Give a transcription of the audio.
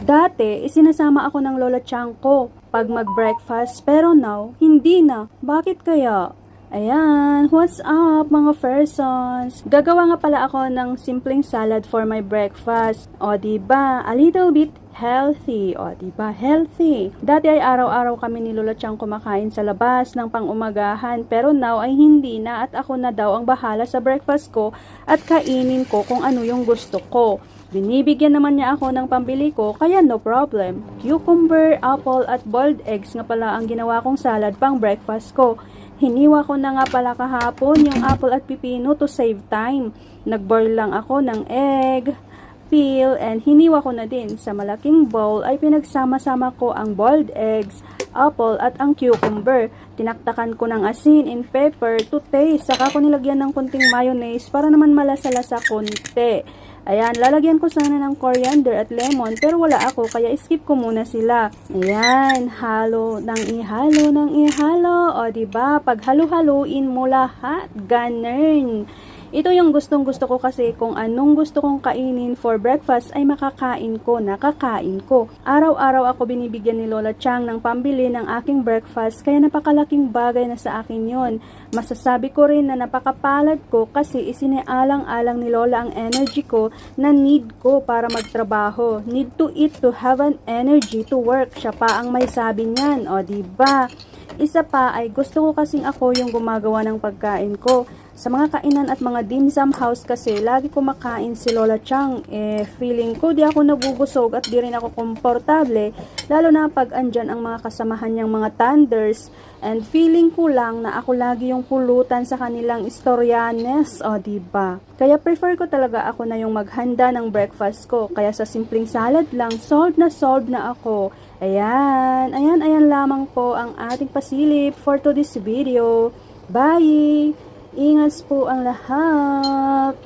Dati, isinasama ako ng lola Chang ko pag mag-breakfast, pero now, hindi na. Bakit kaya? Ayan, what's up mga persons? Gagawa nga pala ako ng simpleng salad for my breakfast. O diba, a little bit healthy. O diba, healthy. Dati ay araw-araw kami ni Lola Chang kumakain sa labas ng pang-umagahan, pero now ay hindi na at ako na daw ang bahala sa breakfast ko at kainin ko kung ano yung gusto ko. Binibigyan naman niya ako ng pambili ko, kaya no problem. Cucumber, apple at boiled eggs nga pala ang ginawa kong salad pang breakfast ko. Hiniwa ko na nga pala kahapon yung apple at pipino to save time. Nagboil lang ako ng egg, peel, and hiniwa ko na din. Sa malaking bowl ay pinagsama-sama ko ang boiled eggs, apple at ang cucumber. Tinaktakan ko ng asin and pepper to taste. Saka ko nilagyan ng kunting mayonnaise para naman malasa-lasa konti. Ayan, lalagyan ko sana ng coriander at lemon pero wala ako kaya skip ko muna sila. Ayan, halo ng ihalo. O diba, pag halo-haluin mo lahat, ganun. Ito yung gustong-gusto ko kasi kung anong gusto kong kainin for breakfast ay makakain ko, nakakain ko. Araw-araw ako binibigyan ni Lola Chang ng pambili ng aking breakfast kaya napakalaking bagay na sa akin yon. Masasabi ko rin na napakapalad ko kasi isinialang-alang ni Lola ang energy ko na need ko para magtrabaho. Need to eat to have an energy to work. Siya pa ang may sabi niyan, o diba? Isa pa ay gusto ko kasing ako yung gumagawa ng pagkain ko. Sa mga kainan at mga dim sum house kasi, lagi kumakain si Lola Chang. Feeling ko di ako nabubusog at di rin ako komportable, lalo na pag andyan ang mga kasamahan niyang mga thunders. And feeling ko lang na ako lagi yung pulutan sa kanilang istoryanes, o diba? Kaya prefer ko talaga ako na yung maghanda ng breakfast ko. Kaya sa simpleng salad lang, solved na ako. Ayan lamang po ang ating pasilip for today's video. Bye! Ingat po ang lahat!